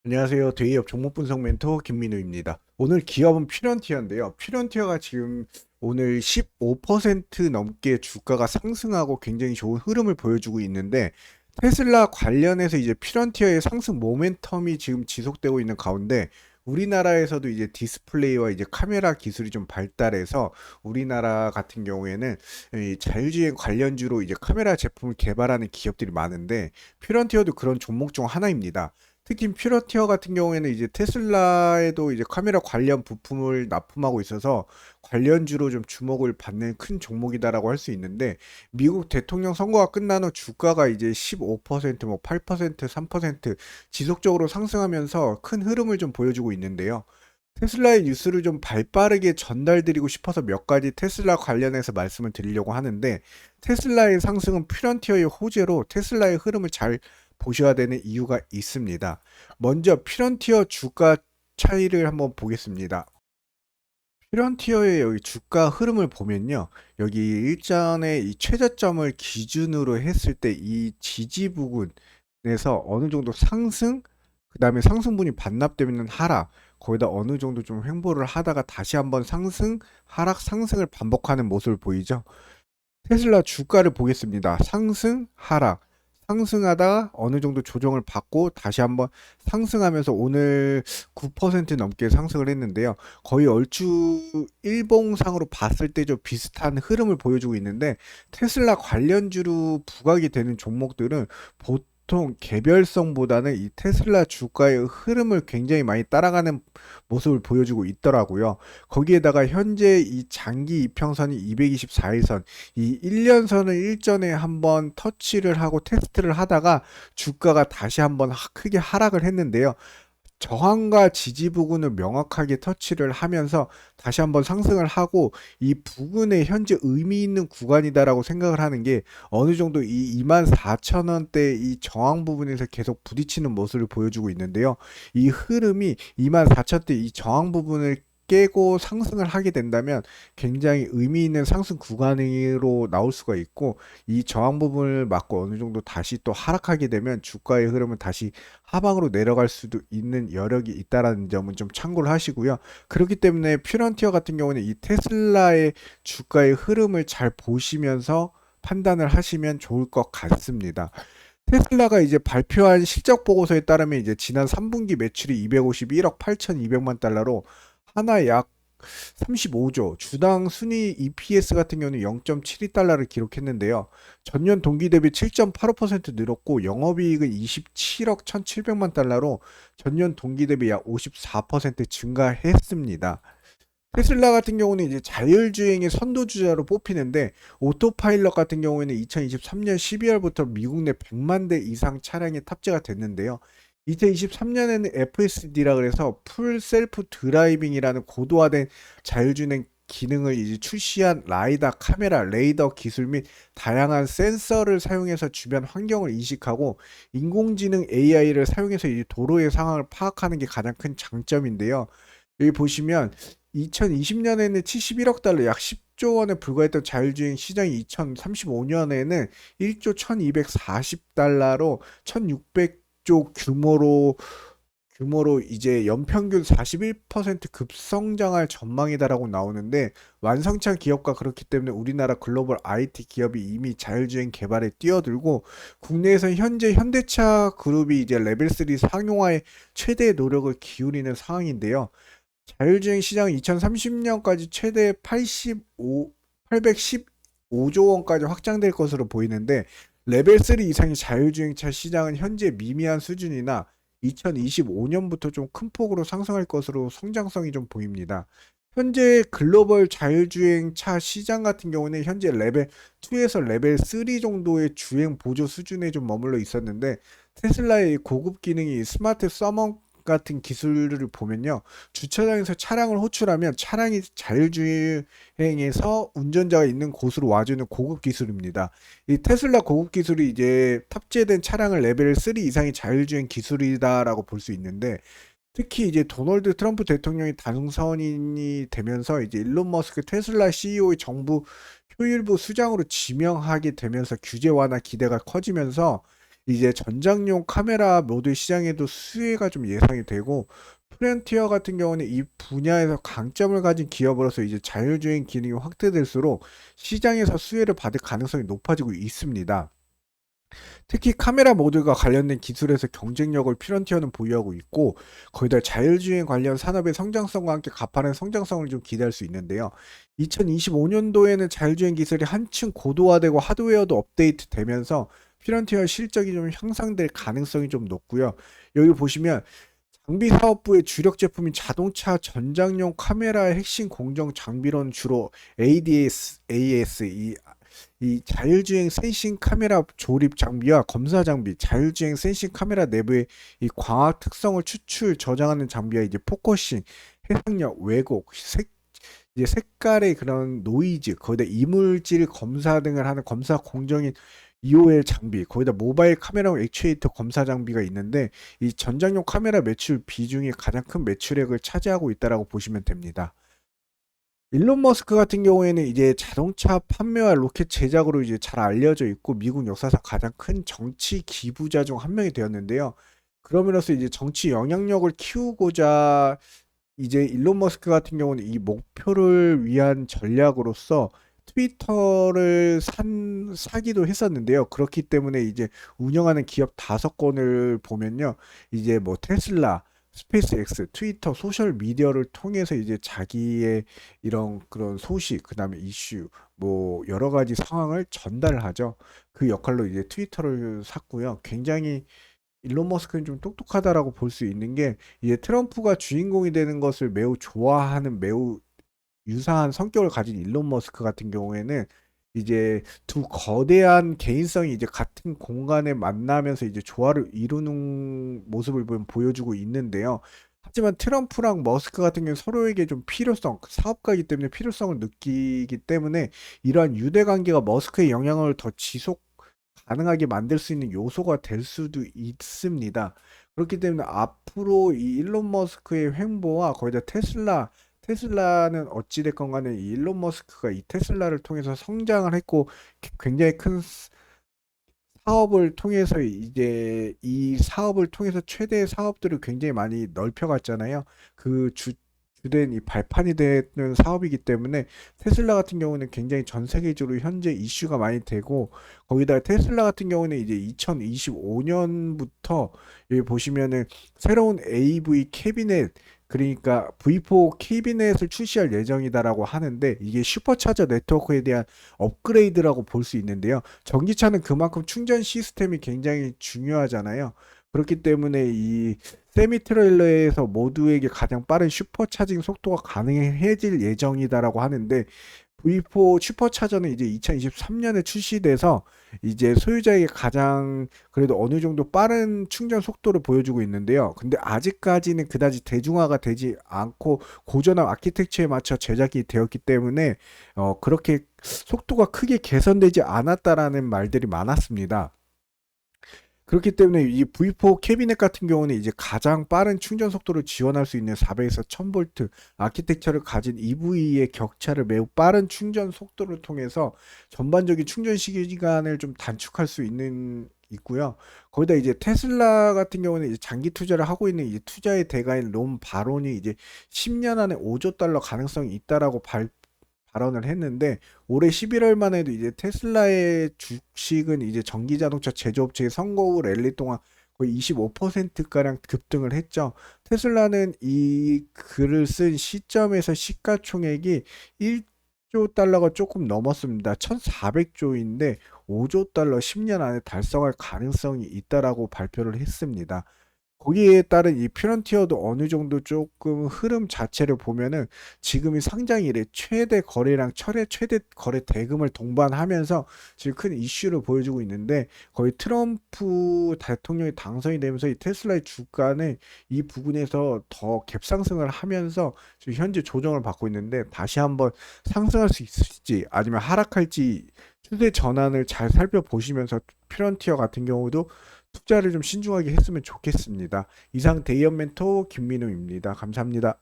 안녕하세요. 대기업 종목분석 멘토 김민우입니다. 오늘 기업은 퓨런티어인데요. 퓨런티어가 지금 오늘 15% 넘게 주가가 상승하고 굉장히 좋은 흐름을 보여주고 있는데 테슬라 관련해서 이제 퓨런티어의 상승 모멘텀이 지금 지속되고 있는 가운데 우리나라에서도 이제 디스플레이와 이제 카메라 기술이 좀 발달해서 우리나라 같은 경우에는 이 자율주행 관련주로 이제 카메라 제품을 개발하는 기업들이 많은데 퓨런티어도 그런 종목 중 하나입니다. 특히 퓨러티어 같은 경우에는 이제 테슬라에도 이제 카메라 관련 부품을 납품하고 있어서 관련주로 좀 주목을 받는 큰 종목이다라고 할 수 있는데 미국 대통령 선거가 끝난 후 주가가 이제 15%, 뭐 8%, 3% 지속적으로 상승하면서 큰 흐름을 좀 보여주고 있는데요. 테슬라의 뉴스를 좀 발빠르게 전달드리고 싶어서 몇 가지 테슬라 관련해서 말씀을 드리려고 하는데 테슬라의 상승은 퓨런티어의 호재로 테슬라의 흐름을 잘 보셔야 되는 이유가 있습니다. 먼저 퓨런티어 주가 차이를 한번 보겠습니다. 퓨런티어의 여기 주가 흐름을 보면요. 여기 일전에 이 최저점을 기준으로 했을 때 이 지지 부근에서 어느 정도 상승, 그 다음에 상승분이 반납되면 하락, 거기다 어느 정도 좀 횡보를 하다가 다시 한번 상승, 하락, 상승을 반복하는 모습을 보이죠. 테슬라 주가를 보겠습니다. 상승, 하락. 상승하다가 어느 정도 조정을 받고 다시 한번 상승하면서 오늘 9% 넘게 상승을 했는데요. 거의 얼추 일봉상으로 봤을 때 좀 비슷한 흐름을 보여주고 있는데 테슬라 관련주로 부각이 되는 종목들은 보통 개별성보다는 이 테슬라 주가의 흐름을 굉장히 많이 따라가는 모습을 보여주고 있더라고요. 거기에다가 현재 이 장기 이평선이 224일선, 이 1년선을 일전에 한번 터치를 하고 테스트를 하다가 주가가 다시 한번 크게 하락을 했는데요. 저항과 지지 부근을 명확하게 터치를 하면서 다시 한번 상승을 하고 이 부근에 현재 의미 있는 구간이다라고 생각을 하는 게 어느 정도 이 24,000원대 이 저항 부분에서 계속 부딪히는 모습을 보여주고 있는데요. 이 흐름이 24,000대 이 저항 부분을 깨고 상승을 하게 된다면 굉장히 의미 있는 상승 구간으로 나올 수가 있고 이 저항 부분을 맞고 어느 정도 다시 또 하락하게 되면 주가의 흐름은 다시 하방으로 내려갈 수도 있는 여력이 있다라는 점은 좀 참고를 하시고요. 그렇기 때문에 퓨런티어 같은 경우는 이 테슬라의 주가의 흐름을 잘 보시면서 판단을 하시면 좋을 것 같습니다. 테슬라가 이제 발표한 실적 보고서에 따르면 이제 지난 3분기 매출이 251억 8,200만 달러로 하나 약 35조, 주당 순위 EPS 같은 경우는 0.72달러를 기록했는데요. 전년 동기 대비 7.85% 늘었고 영업이익은 27억 1,700만 달러로 전년 동기 대비 약 54% 증가했습니다. 테슬라 같은 경우는 이제 자율주행의 선도주자로 뽑히는데 오토파일럿 같은 경우에는 2023년 12월부터 미국 내 100만 대 이상 차량에 탑재가 됐는데요. 2023년에는 FSD라 그래서 풀 셀프 드라이빙이라는 고도화된 자율주행 기능을 이제 출시한 라이다 카메라, 레이더 기술 및 다양한 센서를 사용해서 주변 환경을 인식하고 인공지능 AI를 사용해서 이제 도로의 상황을 파악하는 게 가장 큰 장점인데요. 여기 보시면 2020년에는 71억 달러 약 10조 원에 불과했던 자율주행 시장이 2035년에는 1조 1240달러로 1600조 규모로 이제 연평균 41% 급성장할 전망이다라고 나오는데 완성치 않은 기업과 그렇기 때문에 우리나라 글로벌 IT 기업이 이미 자율주행 개발에 뛰어들고 국내에서 현재 현대차 그룹이 이제 레벨 3 상용화에 최대의 노력을 기울이는 상황인데요. 자율주행 시장은 2030년까지 최대 815조 원까지 확장될 것으로 보이는데 레벨 3 이상의 자율주행차 시장은 현재 미미한 수준이나 2025년부터 좀 큰 폭으로 상승할 것으로 성장성이 좀 보입니다. 현재 글로벌 자율주행차 시장 같은 경우는 현재 레벨 2에서 레벨 3 정도의 주행 보조 수준에 좀 머물러 있었는데 테슬라의 고급 기능이 스마트 서머 같은 기술을 보면요. 주차장에서 차량을 호출하면 차량이 자율주행에서 운전자가 있는 곳으로 와주는 고급 기술입니다. 이 테슬라 고급 기술이 이제 탑재된 차량을 레벨 3 이상의 자율주행 기술이다라고 볼 수 있는데 특히 이제 도널드 트럼프 대통령이 당선인이 되면서 이제 일론 머스크 테슬라 CEO의 정부 효율부 수장으로 지명하게 되면서 규제 완화 기대가 커지면서 이제 전장용 카메라 모듈 시장에도 수혜가 좀 예상이 되고, 프론티어 같은 경우는 이 분야에서 강점을 가진 기업으로서 이제 자율주행 기능이 확대될수록 시장에서 수혜를 받을 가능성이 높아지고 있습니다. 특히 카메라 모듈과 관련된 기술에서 경쟁력을 피런티어는 보유하고 있고, 거기다 자율주행 관련 산업의 성장성과 함께 가파른 성장성을 좀 기대할 수 있는데요. 2025년도에는 자율주행 기술이 한층 고도화되고 하드웨어도 업데이트 되면서 피런티어 실적이 좀 향상될 가능성이 좀 높고요. 여기 보시면 장비 사업부의 주력 제품인 자동차 전장용 카메라의 핵심 공정 장비로는 주로 ADS, 이 자율주행 센싱 카메라 조립 장비와 검사 장비, 자율주행 센싱 카메라 내부의 이 광학 특성을 추출 저장하는 장비와 이제 포커싱, 해상력, 왜곡, 이제 색깔의 그런 노이즈, 거기다 이물질 검사 등을 하는 검사 공정인 EOL 장비, 거기다 모바일 카메라 액추에이터 검사 장비가 있는데, 이 전장용 카메라 매출 비중이 가장 큰 매출액을 차지하고 있다라고 보시면 됩니다. 일론 머스크 같은 경우에는 이제 자동차 판매와 로켓 제작으로 이제 잘 알려져 있고, 미국 역사상 가장 큰 정치 기부자 중 한 명이 되었는데요. 그러면서 이제 정치 영향력을 키우고자 이제 일론 머스크 같은 경우는 이 목표를 위한 전략으로서 트위터를 사기도 했었는데요. 그렇기 때문에 이제 운영하는 기업 5건을 보면요. 이제 뭐 테슬라, 스페이스X, 트위터, 소셜 미디어를 통해서 이제 자기의 이런 그런 소식, 그다음에 이슈, 뭐 여러 가지 상황을 전달하죠. 그 역할로 이제 트위터를 샀고요. 굉장히 일론 머스크는 좀 똑똑하다라고 볼 수 있는 게, 이제 트럼프가 주인공이 되는 것을 매우 좋아하는 매우 유사한 성격을 가진 일론 머스크 같은 경우에는 이제 두 거대한 개인성이 이제 같은 공간에 만나면서 이제 조화를 이루는 모습을 보여주고 있는데요. 하지만 트럼프랑 머스크 같은 경우는 서로에게 좀 사업가이기 때문에 필요성을 느끼기 때문에 이러한 유대 관계가 머스크의 영향을 더 지속 가능하게 만들 수 있는 요소가 될 수도 있습니다. 그렇기 때문에 앞으로 이 일론 머스크의 횡보와 거기다 테슬라는 어찌됐건 간에 이 일론 머스크가 이 테슬라를 통해서 성장을 했고, 굉장히 큰 사업을 통해서 이제 이 사업을 통해서 최대 사업들을 굉장히 많이 넓혀갔잖아요. 그 주된 이 발판이 되는 사업이기 때문에 테슬라 같은 경우는 굉장히 전 세계적으로 현재 이슈가 많이 되고, 거기다 테슬라 같은 경우는 이제 2025년부터 여기 보시면은 새로운 AV 캐비넷, 그러니까 V4 캐비넷을 출시할 예정이다라고 하는데, 이게 슈퍼차저 네트워크에 대한 업그레이드라고 볼 수 있는데요. 전기차는 그만큼 충전 시스템이 굉장히 중요하잖아요. 그렇기 때문에 이 세미 트레일러에서 모두에게 가장 빠른 슈퍼차징 속도가 가능해질 예정이다라고 하는데, V4 슈퍼차저는 이제 2023년에 출시돼서 이제 소유자에게 가장 그래도 어느 정도 빠른 충전 속도를 보여주고 있는데요. 근데 아직까지는 그다지 대중화가 되지 않고 고전한 아키텍처에 맞춰 제작이 되었기 때문에 그렇게 속도가 크게 개선되지 않았다라는 말들이 많았습니다. 그렇기 때문에 이 V4 캐비넷 같은 경우는 이제 가장 빠른 충전 속도를 지원할 수 있는 400에서 1000V 아키텍처를 가진 EV의 격차를 매우 빠른 충전 속도를 통해서 전반적인 충전 시간을 좀 단축할 수 있고요. 거기다 이제 테슬라 같은 경우는 이제 장기 투자를 하고 있는 이제 투자의 대가인 롬 바론이 이제 10년 안에 5조 달러 가능성이 있다라고 발언을 했는데, 올해 11월만 해도 이제 테슬라의 주식은 이제 전기 자동차 제조업체의 선거 후 랠리 동안 거의 25%가량 급등을 했죠. 테슬라는 이 글을 쓴 시점에서 시가총액이 1조 달러가 조금 넘었습니다. 1,400조인데 5조 달러 10년 안에 달성할 가능성이 있다라고 발표를 했습니다. 거기에 따른 이 퓨런티어도 어느 정도 조금 흐름 자체를 보면은 지금이 상장 이래 최대 거래량, 최대 거래 대금을 동반하면서 지금 큰 이슈를 보여주고 있는데, 거의 트럼프 대통령이 당선이 되면서 이 테슬라의 주가는 이 부분에서 더 갭상승을 하면서 지금 현재 조정을 받고 있는데, 다시 한번 상승할 수 있을지 아니면 하락할지 추세 전환을 잘 살펴보시면서 퓨런티어 같은 경우도 투자를 좀 신중하게 했으면 좋겠습니다. 이상 데이언 멘토 김민우입니다. 감사합니다.